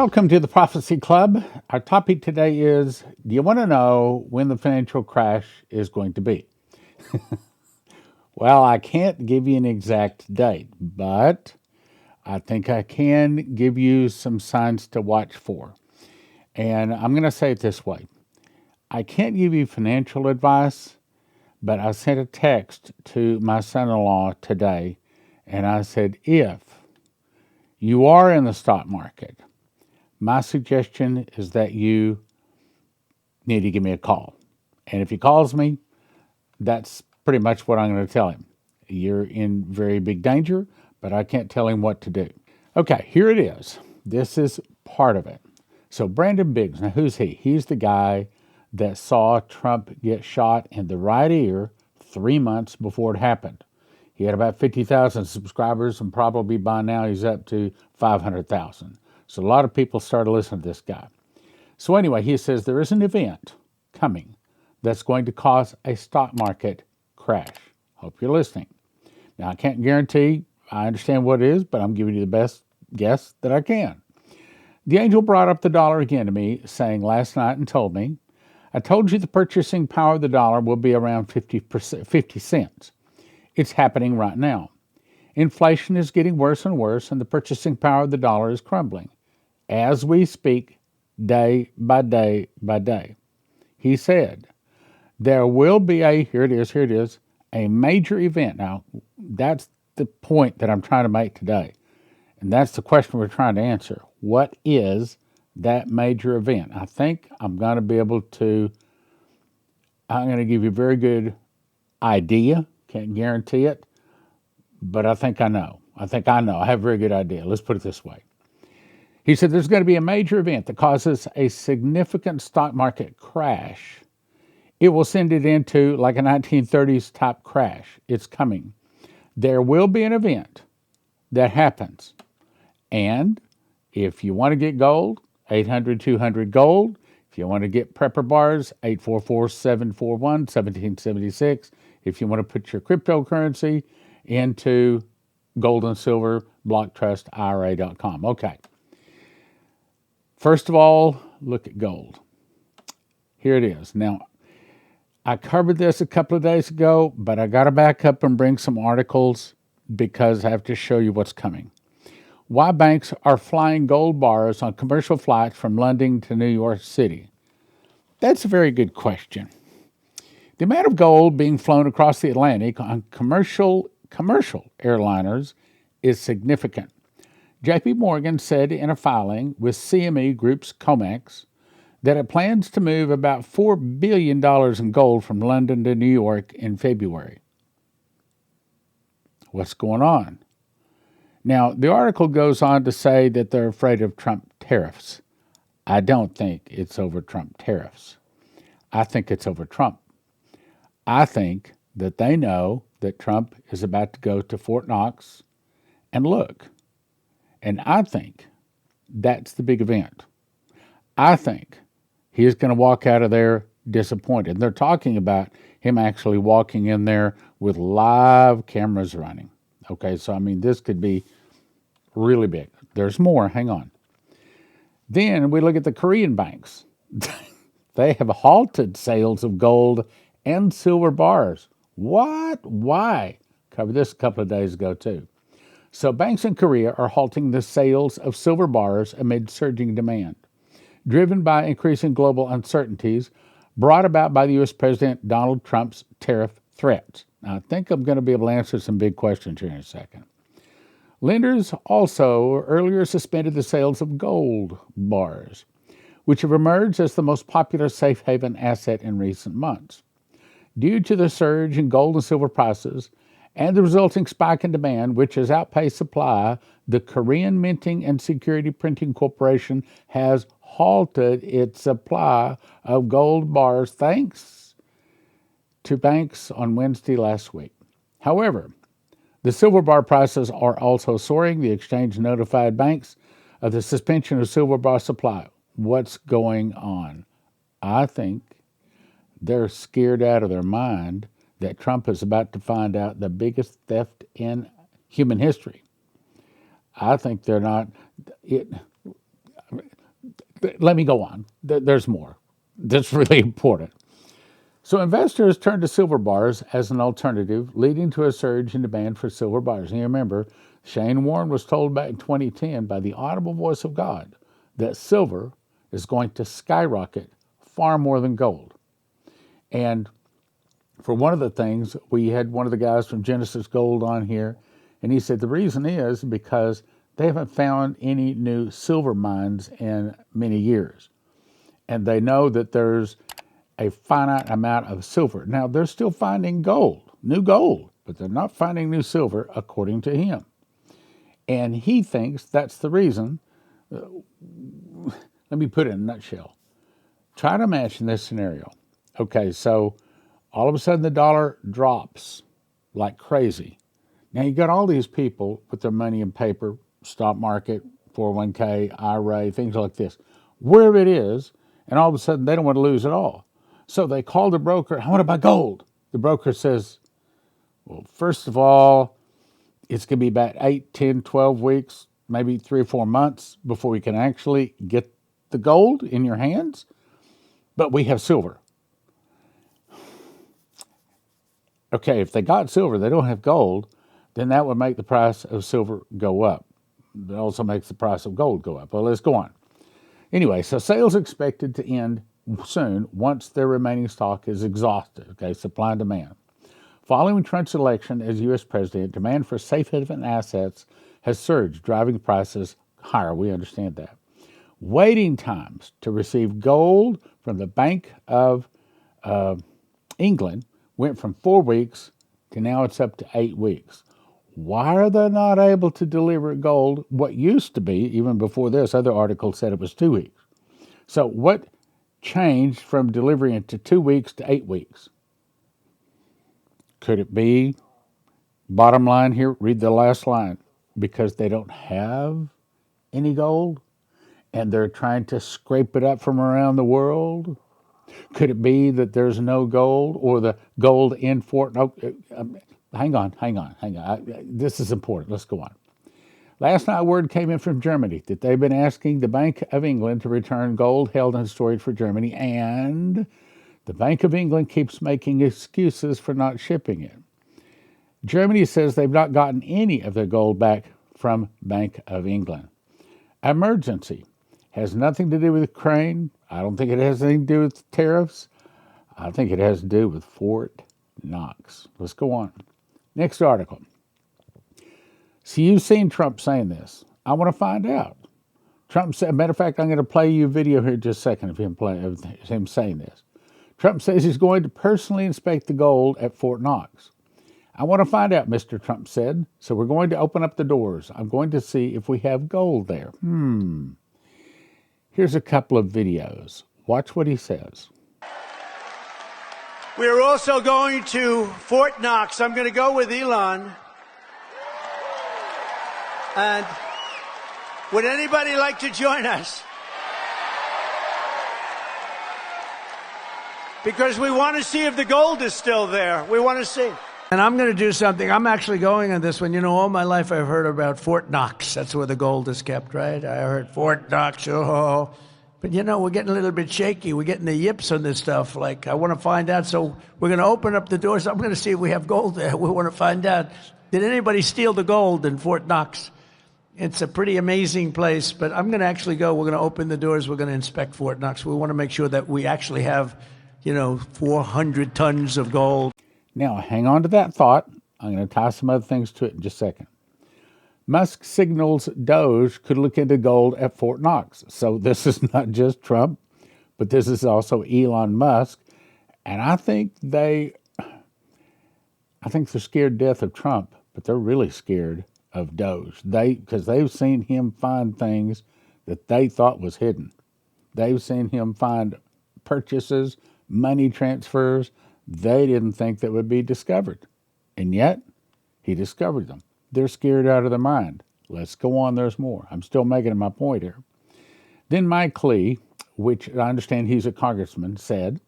Welcome to the Prophecy Club. Our topic today is, do you want to know when the financial crash is going to be? Well, I can't give you an exact date, but I think I can give you some signs to watch for. And I'm going to say it this way. I can't give you financial advice, but I sent a text to my son-in-law today, and I said, if you are in the stock market, my suggestion is that you need to give me a call. And if he calls me, that's pretty much what I'm going to tell him. You're in very big danger, but I can't tell him what to do. Okay, here it is. This is part of it. So Brandon Biggs, now who's he? He's the guy that saw Trump get shot in the right ear 3 months before it happened. He had about 50,000 subscribers, and probably by now he's up to 500,000. So a lot of people started listening to this guy. So anyway, he says there is an event coming that's going to cause a stock market crash. Hope you're listening. Now, I can't guarantee I understand what it is, but I'm giving you the best guess that I can. The angel brought up the dollar again to me, saying last night and told me, I told you the purchasing power of the dollar will be around 50 cents. It's happening right now. Inflation is getting worse and worse, and the purchasing power of the dollar is crumbling as we speak, day by day by day. He said, there will be here it is, a major event. Now, that's the point that I'm trying to make today. And that's the question we're trying to answer. What is that major event? I think I'm going to give you a very good idea. Can't guarantee it, but I think I know. I have a very good idea. Let's put it this way. He said there's going to be a major event that causes a significant stock market crash. It will send it into like a 1930s type crash. It's coming. There will be an event that happens. And if you want to get gold, 800-200-GOLD. If you want to get prepper bars, 844-741-1776. If you want to put your cryptocurrency into gold and silver, blocktrustira.com. Okay. First of all, look at gold. Here it is. Now, I covered this a couple of days ago, but I got to back up and bring some articles because I have to show you what's coming. Why banks are flying gold bars on commercial flights from London to New York City? That's a very good question. The amount of gold being flown across the Atlantic on commercial airliners is significant. J.P. Morgan said in a filing with CME Group's COMEX that it plans to move about $4 billion in gold from London to New York in February. What's going on? Now, the article goes on to say that they're afraid of Trump tariffs. I don't think it's over Trump tariffs. I think it's over Trump. I think that they know that Trump is about to go to Fort Knox and look. And I think that's the big event. I think he's going to walk out of there disappointed. They're talking about him actually walking in there with live cameras running. Okay, so this could be really big. There's more. Hang on. Then we look at the Korean banks. They have halted sales of gold and silver bars. What? Why? Covered this a couple of days ago too. So banks in Korea are halting the sales of silver bars amid surging demand, driven by increasing global uncertainties brought about by the U.S. President Donald Trump's tariff threats. Now, I think I'm going to be able to answer some big questions here in a second. Lenders also earlier suspended the sales of gold bars, which have emerged as the most popular safe haven asset in recent months. Due to the surge in gold and silver prices and the resulting spike in demand, which has outpaced supply, the Korean Minting and Security Printing Corporation has halted its supply of gold bars thanks to banks on Wednesday last week. However, the silver bar prices are also soaring. The exchange notified banks of the suspension of silver bar supply. What's going on? I think they're scared out of their mind that Trump is about to find out the biggest theft in human history. I think they're not. Let me go on. There's more. That's really important. So investors turned to silver bars as an alternative, leading to a surge in demand for silver bars. And you remember, Shane Warren was told back in 2010 by the audible voice of God that silver is going to skyrocket far more than gold. And for one of the things, we had one of the guys from Genesis Gold on here, and he said the reason is because they haven't found any new silver mines in many years. And they know that there's a finite amount of silver. Now, they're still finding gold, new gold, but they're not finding new silver, according to him. And he thinks that's the reason. Let me put it in a nutshell. Try to imagine this scenario. Okay, so all of a sudden the dollar drops like crazy. Now you got all these people put their money in paper, stock market, 401k, IRA, things like this, wherever it is, and all of a sudden they don't want to lose it all. So they call the broker, I want to buy gold. The broker says, well, first of all, it's going to be about 8, 10, 12 weeks, maybe 3 or 4 months before we can actually get the gold in your hands. But we have silver. Okay, if they got silver, they don't have gold, then that would make the price of silver go up. It also makes the price of gold go up. Well, let's go on. Anyway, so sales expected to end soon once their remaining stock is exhausted. Okay, supply and demand. Following Trump's election as U.S. president, demand for safe haven assets has surged, driving prices higher. We understand that. Waiting times to receive gold from the Bank of England went from 4 weeks to now it's up to 8 weeks. Why are they not able to deliver gold? What used to be, even before this, other article said it was 2 weeks. So what changed from delivering it to 2 weeks to 8 weeks? Could it be, bottom line here, read the last line, because they don't have any gold and they're trying to scrape it up from around the world? Could it be that there's no gold, or the gold in Fort Knox? Hang on. This is important. Let's go on. Last night, word came in from Germany that they've been asking the Bank of England to return gold held in storage for Germany, and the Bank of England keeps making excuses for not shipping it. Germany says they've not gotten any of their gold back from Bank of England. Emergency. Has nothing to do with Ukraine. I don't think it has anything to do with tariffs. I think it has to do with Fort Knox. Let's go on. Next article. So you've seen Trump saying this. I want to find out. Trump said, matter of fact, I'm going to play you a video here in just a second of him saying this. Trump says he's going to personally inspect the gold at Fort Knox. I want to find out, Mr. Trump said, so we're going to open up the doors. I'm going to see if we have gold there. Here's a couple of videos. Watch what he says. We're also going to Fort Knox. I'm going to go with Elon. And would anybody like to join us? Because we want to see if the gold is still there. We want to see. And I'm going to do something. I'm actually going on this one. You know, all my life I've heard about Fort Knox. That's where the gold is kept, right? I heard Fort Knox, oh. But, you know, we're getting a little bit shaky. We're getting the yips on this stuff. Like, I want to find out. So we're going to open up the doors. I'm going to see if we have gold there. We want to find out. Did anybody steal the gold in Fort Knox? It's a pretty amazing place. But I'm going to actually go. We're going to open the doors. We're going to inspect Fort Knox. We want to make sure that we actually have, 400 tons of gold. Now, hang on to that thought. I'm going to tie some other things to it in just a second. Musk signals DOGE could look into gold at Fort Knox. So this is not just Trump, but this is also Elon Musk. And I think they're scared to death of Trump, but they're really scared of DOGE. Because they've seen him find things that they thought was hidden. They've seen him find purchases, money transfers they didn't think that would be discovered. And yet, he discovered them. They're scared out of their mind. Let's go on, there's more. I'm still making my point here. Then Mike Lee, which I understand he's a congressman, said,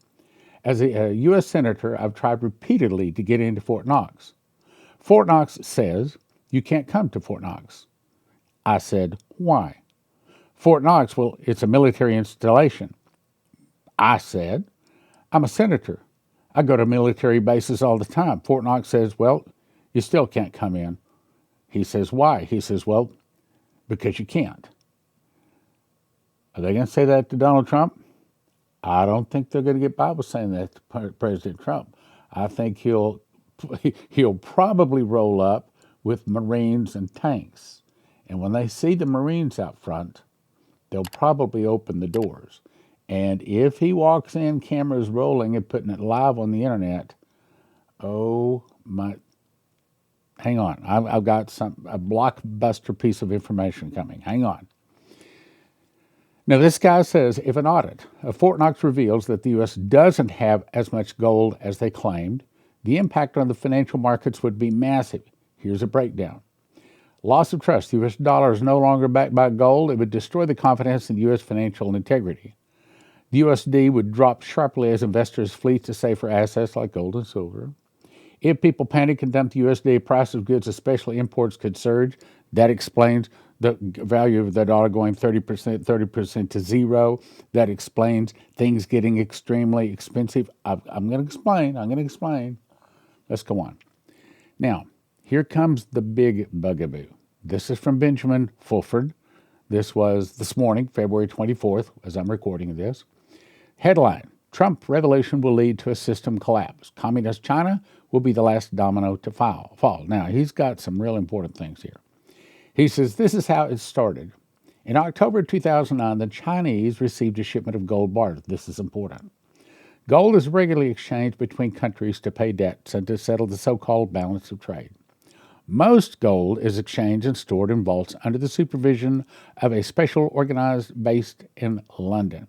as a U.S. Senator, I've tried repeatedly to get into Fort Knox. Fort Knox says, you can't come to Fort Knox. I said, why? Fort Knox, well, it's a military installation. I said, I'm a senator. I go to military bases all the time. Fort Knox says, well, you still can't come in. He says, why? He says, well, because you can't. Are they going to say that to Donald Trump? I don't think they're going to get by with saying that to President Trump. I think he'll probably roll up with Marines and tanks. And when they see the Marines out front, they'll probably open the doors. And if he walks in, cameras rolling and putting it live on the internet, oh my, hang on. I've got a blockbuster piece of information coming. Hang on. Now, this guy says if an audit of Fort Knox reveals that the U.S. doesn't have as much gold as they claimed, the impact on the financial markets would be massive. Here's a breakdown. Loss of trust. The U.S. dollar is no longer backed by gold. It would destroy the confidence in U.S. financial integrity. The USD would drop sharply as investors flee to safer assets like gold and silver. If people panic and dump the USD, price of goods, especially imports, could surge. That explains the value of the dollar going 30% to zero. That explains things getting extremely expensive. I'm going to explain. Let's go on. Now, here comes the big bugaboo. This is from Benjamin Fulford. This was this morning, February 24th, as I'm recording this. Headline, Trump revelation will lead to a system collapse. Communist China will be the last domino to fall. Now, he's got some real important things here. He says this is how it started. In October 2009, the Chinese received a shipment of gold bars. This is important. Gold is regularly exchanged between countries to pay debts and to settle the so-called balance of trade. Most gold is exchanged and stored in vaults under the supervision of a special organized based in London,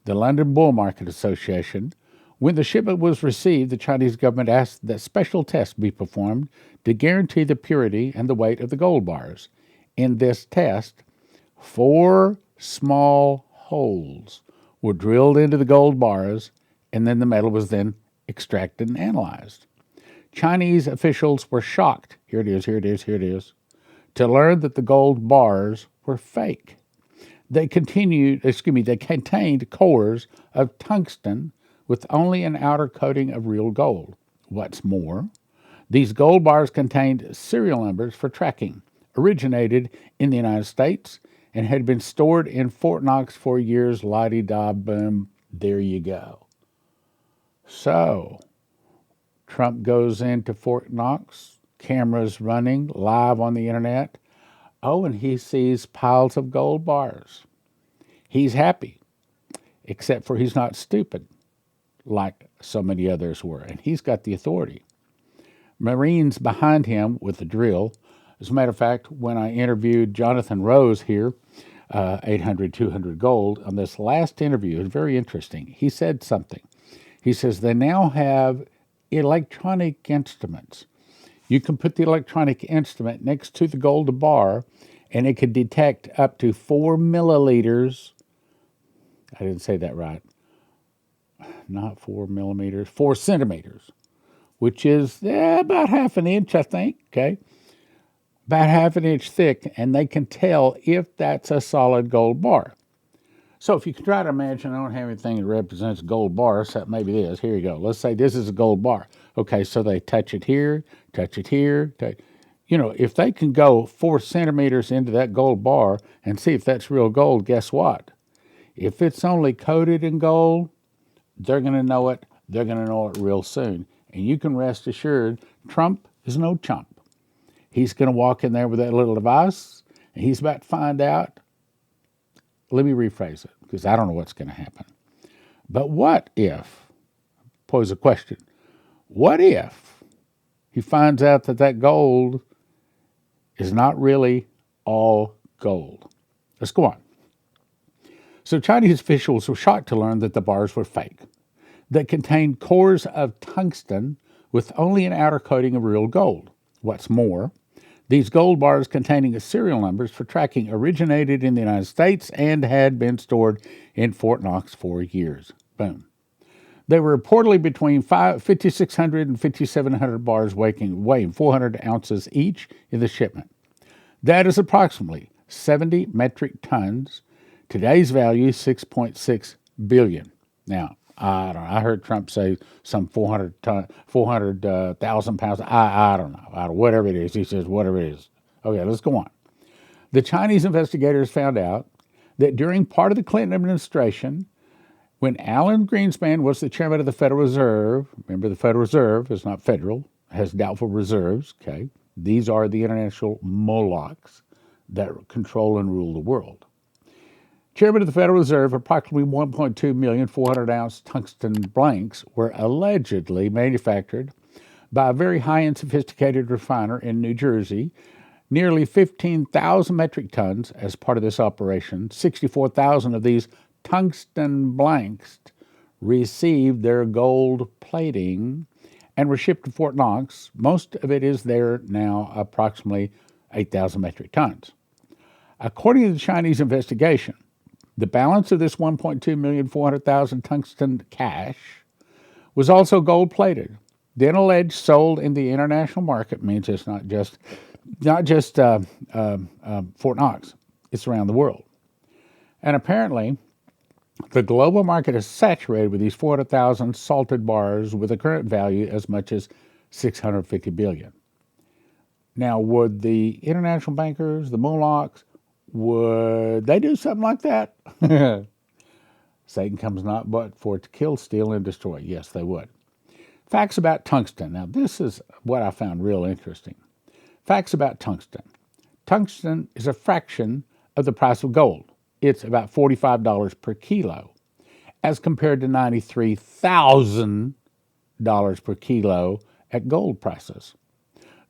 the London Bull Market Association. When the shipment was received, the Chinese government asked that special tests be performed to guarantee the purity and the weight of the gold bars. In this test, 4 small holes were drilled into the gold bars, and then the metal was then extracted and analyzed. Chinese officials were shocked, here it is, to learn that the gold bars were fake. They contained cores of tungsten with only an outer coating of real gold. What's more, these gold bars contained serial numbers for tracking, originated in the United States, and had been stored in Fort Knox for years. La-di-da, boom, there you go. So, Trump goes into Fort Knox, cameras running, live on the internet. Oh, and he sees piles of gold bars. He's happy, except for he's not stupid like so many others were, and he's got the authority. Marines behind him with the drill. As a matter of fact, when I interviewed Jonathan Rose here, 800-200 Gold, on this last interview, it was very interesting. He said something. He says they now have electronic instruments. You can put the electronic instrument next to the gold bar, and it could detect up to 4 milliliters. I didn't say that right. Not 4 millimeters, 4 centimeters, which is about half an inch, I think, okay? About half an inch thick, and they can tell if that's a solid gold bar. So if you can try to imagine, I don't have anything that represents gold bar, except maybe this. Here you go. Let's say this is a gold bar. Okay, so they touch it here. If they can go 4 centimeters into that gold bar and see if that's real gold, guess what? If it's only coated in gold, they're going to know it. They're going to know it real soon. And you can rest assured, Trump is no chump. He's going to walk in there with that little device, and he's about to find out. Let me rephrase it, because I don't know what's going to happen. But what if, pose a question, what if he finds out that gold is not really all gold? Let's go on. So Chinese officials were shocked to learn that the bars were fake, that contained cores of tungsten with only an outer coating of real gold. What's more, these gold bars containing serial numbers for tracking originated in the United States and had been stored in Fort Knox for years. Boom. They were reportedly between 5,600 and 5,700 bars weighing 400 ounces each in the shipment. That is approximately 70 metric tons, Today's value, 6.6 billion. Now, I don't know. I heard Trump say some 400,000 pounds. I don't know. Whatever it is. He says whatever it is. Okay, let's go on. The Chinese investigators found out that during part of the Clinton administration, when Alan Greenspan was the chairman of the Federal Reserve, remember the Federal Reserve is not federal, has doubtful reserves, okay? These are the international Molochs that control and rule the world. Chairman of the Federal Reserve, approximately 1.2 million 400-ounce tungsten blanks were allegedly manufactured by a very high-end sophisticated refiner in New Jersey. Nearly 15,000 metric tons as part of this operation. 64,000 of these tungsten blanks received their gold plating and were shipped to Fort Knox. Most of it is there now, approximately 8,000 metric tons. According to the Chinese investigation, the balance of this 1.2,400,000 tungsten cash was also gold plated, then alleged sold in the international market. Means it's not just Fort Knox, it's around the world. And apparently, the global market is saturated with these 400,000 salted bars with a current value as much as $650 billion. Now, would the international bankers, the Molochs, would they do something like that? Satan comes not but for to kill, steal, and destroy. Yes, they would. Facts about tungsten. Now, this is what I found real interesting. Facts about tungsten. Tungsten is a fraction of the price of gold. It's about $45 per kilo, as compared to $93,000 per kilo at gold prices.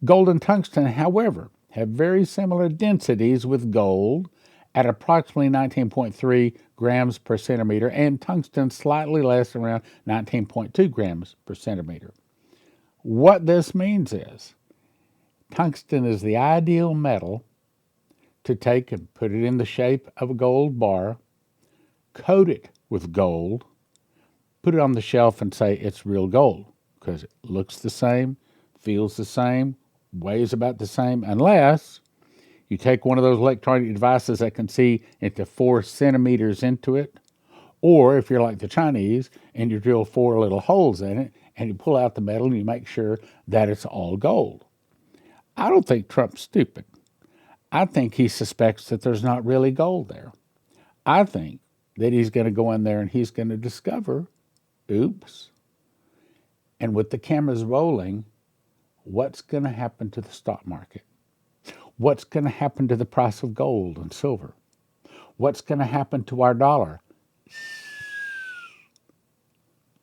Gold and tungsten, however, have very similar densities, with gold at approximately 19.3 grams per centimeter and tungsten slightly less, around 19.2 grams per centimeter. What this means is tungsten is the ideal metal to take and put it in the shape of a gold bar, coat it with gold, put it on the shelf and say it's real gold, because it looks the same, feels the same, weighs about the same, unless you take one of those electronic devices that can see into 4 centimeters into it, or if you're like the Chinese and you drill 4 little holes in it and you pull out the metal and you make sure that it's all gold. I don't think Trump's stupid. I think he suspects that there's not really gold there. I think that he's going to go in there and he's going to discover, oops, and with the cameras rolling, what's going to happen to the stock market? What's going to happen to the price of gold and silver? What's going to happen to our dollar?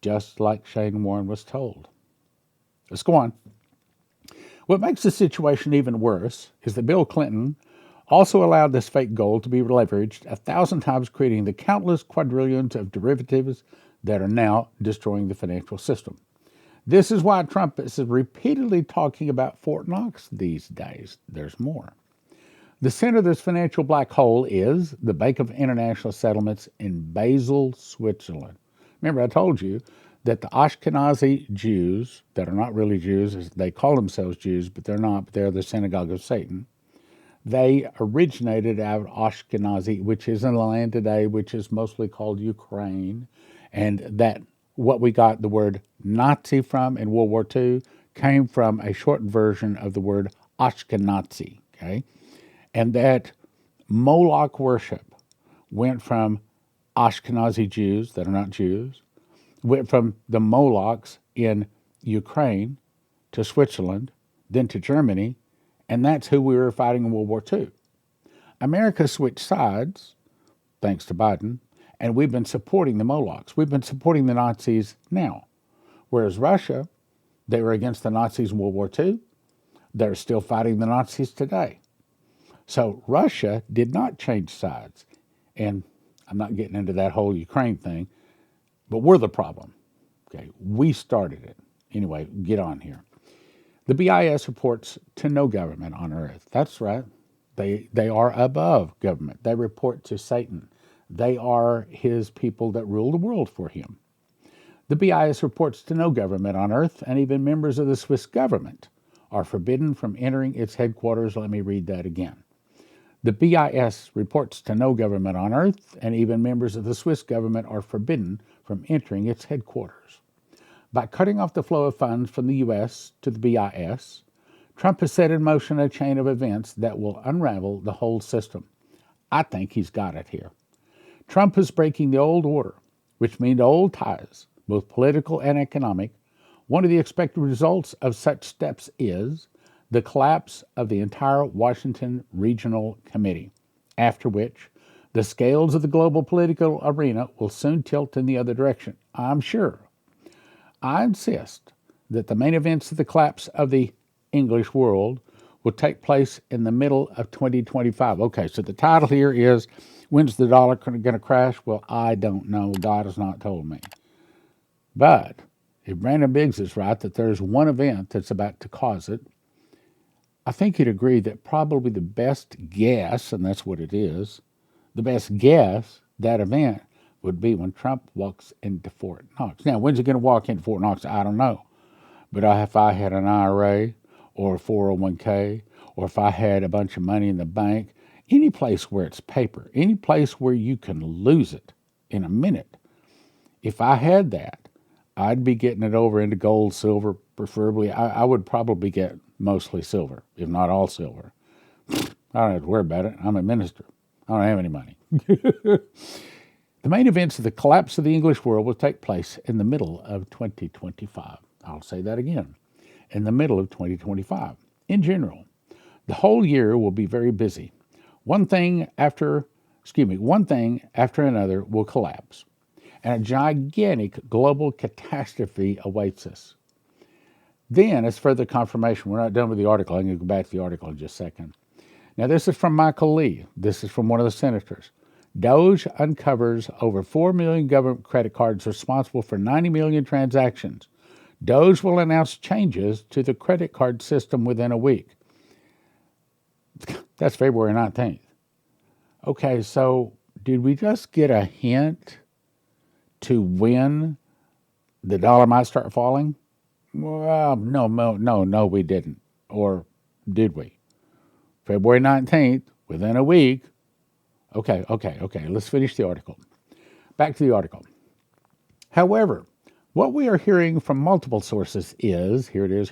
Just like Shane Warren was told. Let's go on. What makes the situation even worse is that Bill Clinton also allowed this fake gold to be leveraged 1,000 times, creating the countless quadrillions of derivatives that are now destroying the financial system. This is why Trump is repeatedly talking about Fort Knox these days. There's more. The center of this financial black hole is the Bank of International Settlements in Basel, Switzerland. Remember, I told you that the Ashkenazi Jews, that are not really Jews, they call themselves Jews, but they're not, but they're the synagogue of Satan. They originated out of Ashkenazi, which is in the land today, which is mostly called Ukraine, and that what we got the word Nazi from in World War II came from a shortened version of the word Ashkenazi, okay? And that Moloch worship went from Ashkenazi Jews that are not Jews, went from the Molochs in Ukraine to Switzerland, then to Germany, and that's who we were fighting in World War II. America switched sides, thanks to Biden, and we've been supporting the Molochs. We've been supporting the Nazis now. Whereas Russia, they were against the Nazis in World War II. They're still fighting the Nazis today. So Russia did not change sides. And I'm not getting into that whole Ukraine thing, but we're the problem. Okay, we started it. Anyway, get on here. The BIS reports to no government on earth. That's right. They are above government. They report to Satan. They are his people that rule the world for him. The BIS reports to no government on earth, and even members of the Swiss government are forbidden from entering its headquarters. Let me read that again. The BIS reports to no government on earth, and even members of the Swiss government are forbidden from entering its headquarters. By cutting off the flow of funds from the U.S. to the BIS, Trump has set in motion a chain of events that will unravel the whole system. I think he's got it here. Trump is breaking the old order, which means old ties, both political and economic. One of the expected results of such steps is the collapse of the entire Washington Regional Committee, after which the scales of the global political arena will soon tilt in the other direction, I'm sure. I insist that the main events of the collapse of the English world will take place in the middle of 2025. Okay, so the title here is, when's the dollar going to crash? Well, I don't know. God has not told me. But if Brandon Biggs is right that there's one event that's about to cause it, I think you'd agree that probably the best guess, and that's what it is, the best guess, that event would be when Trump walks into Fort Knox. Now, when's he going to walk into Fort Knox? I don't know. But if I had an IRA or a 401k, or if I had a bunch of money in the bank, any place where it's paper, any place where you can lose it in a minute, if I had that, I'd be getting it over into gold, silver, preferably. I would probably get mostly silver, if not all silver. I don't have to worry about it. I'm a minister. I don't have any money. The main events of the collapse of the English world will take place in the middle of 2025. I'll say that again. In the middle of 2025. In general, the whole year will be very busy. One thing after another will collapse, and a gigantic global catastrophe awaits us. Then, as further confirmation, we're not done with the article. I'm going to go back to the article in just a second. Now, this is from Michael Lee. This is from one of the senators. DOGE uncovers over 4 million government credit cards responsible for 90 million transactions. DOGE will announce changes to the credit card system within a week. That's February 19th. Okay, so did we just get a hint to when the dollar might start falling? Well, no, we didn't. Or did we? February 19th, within a week. Okay, let's finish the article. Back to the article. However, what we are hearing from multiple sources is, here it is,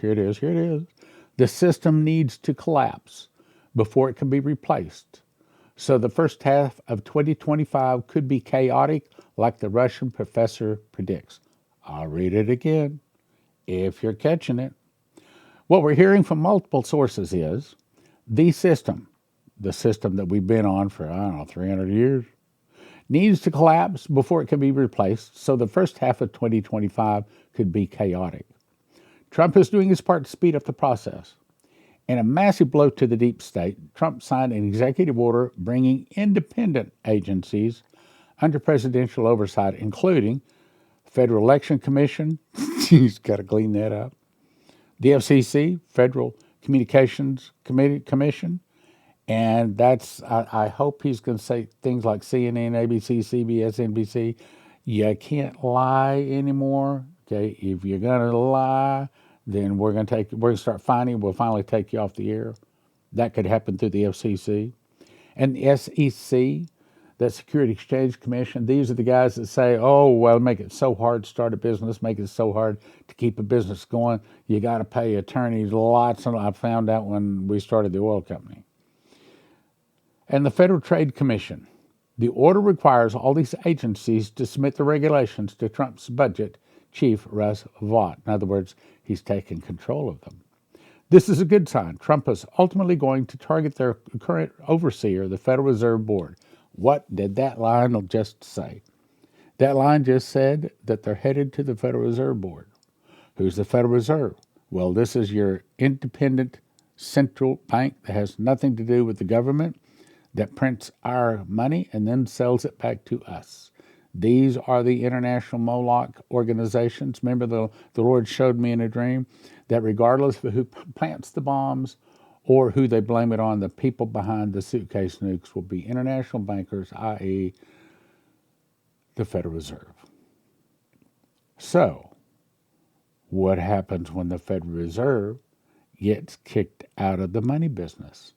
the system needs to collapse before it can be replaced. So the first half of 2025 could be chaotic like the Russian professor predicts. I'll read it again, if you're catching it. What we're hearing from multiple sources is the system that we've been on for, 300 years, needs to collapse before it can be replaced, so the first half of 2025 could be chaotic. Trump is doing his part to speed up the process. In a massive blow to the deep state, Trump signed an executive order bringing independent agencies under presidential oversight, including Federal Election Commission, he's got to clean that up, the FCC, Federal Communications Commission, and I hope he's going to say things like CNN, ABC, CBS, NBC. You can't lie anymore. Okay, if you're going to lie, then we're going to start fining. We'll finally take you off the air. That could happen through the FCC and the SEC, the Security Exchange Commission. These are the guys that say, "Oh, well, make it so hard to start a business, make it so hard to keep a business going. You got to pay attorneys lots." And I found out when we started the oil company. And the Federal Trade Commission. The order requires all these agencies to submit the regulations to Trump's budget chief, Russ Vought. In other words, he's taken control of them. This is a good sign. Trump is ultimately going to target their current overseer, the Federal Reserve Board. What did that line just say? That line just said that they're headed to the Federal Reserve Board. Who's the Federal Reserve? Well, this is your independent central bank that has nothing to do with the government, that prints our money and then sells it back to us. These are the international Moloch organizations. Remember, the Lord showed me in a dream that regardless of who plants the bombs or who they blame it on, the people behind the suitcase nukes will be international bankers, i.e. the Federal Reserve. So, what happens when the Federal Reserve gets kicked out of the money business?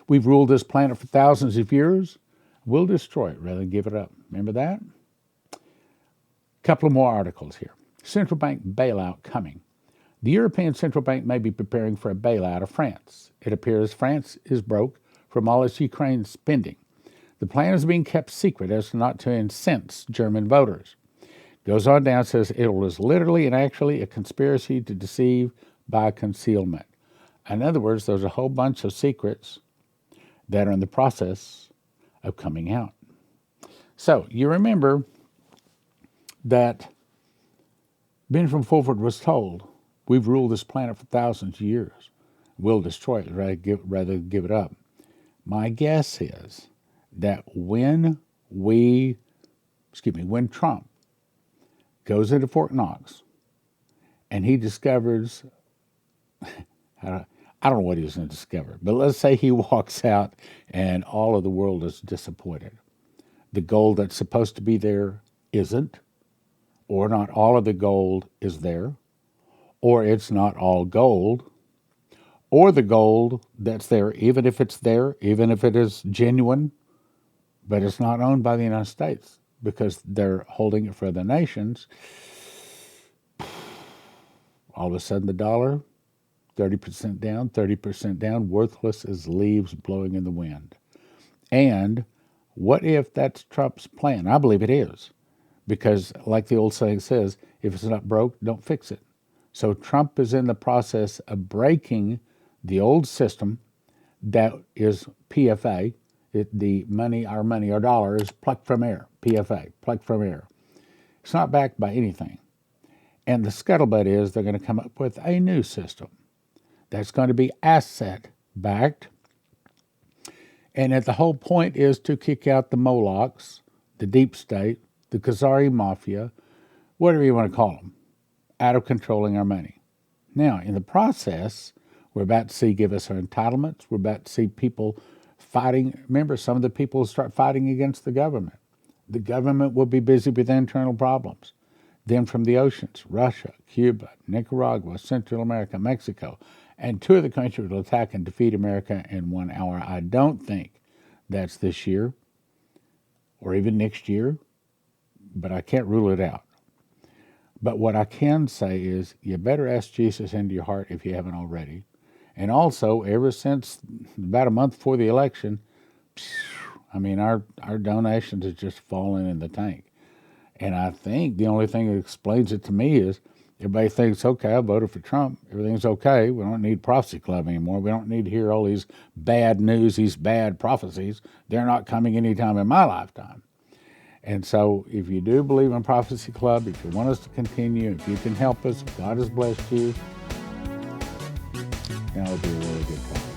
We've ruled this planet for thousands of years. We'll destroy it rather than give it up. Remember that? Couple of more articles here. Central bank bailout coming. The European Central Bank may be preparing for a bailout of France. It appears France is broke from all its Ukraine spending. The plan is being kept secret as not to incense German voters. Goes on down, says it was literally and actually a conspiracy to deceive by concealment. In other words, there's a whole bunch of secrets that are in the process of coming out. So you remember that Benjamin Fulford was told, we've ruled this planet for thousands of years. We'll destroy it rather than give it up. My guess is that when Trump goes into Fort Knox and he discovers, I don't know what he was going to discover, but let's say he walks out and all of the world is disappointed. The gold that's supposed to be there isn't, or not all of the gold is there, or it's not all gold, or the gold that's there, even if it's there, even if it is genuine, but it's not owned by the United States because they're holding it for the nations. All of a sudden the dollar, 30% down, worthless as leaves blowing in the wind. And what if that's Trump's plan? I believe it is, because like the old saying says, if it's not broke, don't fix it. So Trump is in the process of breaking the old system that is PFA. Our dollar is plucked from air, PFA, plucked from air. It's not backed by anything. And the scuttlebutt is they're going to come up with a new system that's going to be asset backed. And the whole point is to kick out the Molochs, the deep state, the Khazari mafia, whatever you want to call them, out of controlling our money. Now, in the process, we're about to see give us our entitlements. We're about to see people fighting. Remember, some of the people will start fighting against the government. The government will be busy with internal problems. Then from the oceans, Russia, Cuba, Nicaragua, Central America, Mexico, and two of the countries will attack and defeat America in 1 hour. I don't think that's this year or even next year, but I can't rule it out. But what I can say is you better ask Jesus into your heart if you haven't already. And also, ever since about a month before the election, our donations have just fallen in the tank. And I think the only thing that explains it to me is everybody thinks, okay, I voted for Trump. Everything's okay. We don't need Prophecy Club anymore. We don't need to hear all these bad news, these bad prophecies. They're not coming anytime in my lifetime. And so if you do believe in Prophecy Club, if you want us to continue, if you can help us, if God has blessed you, that would be a really good time.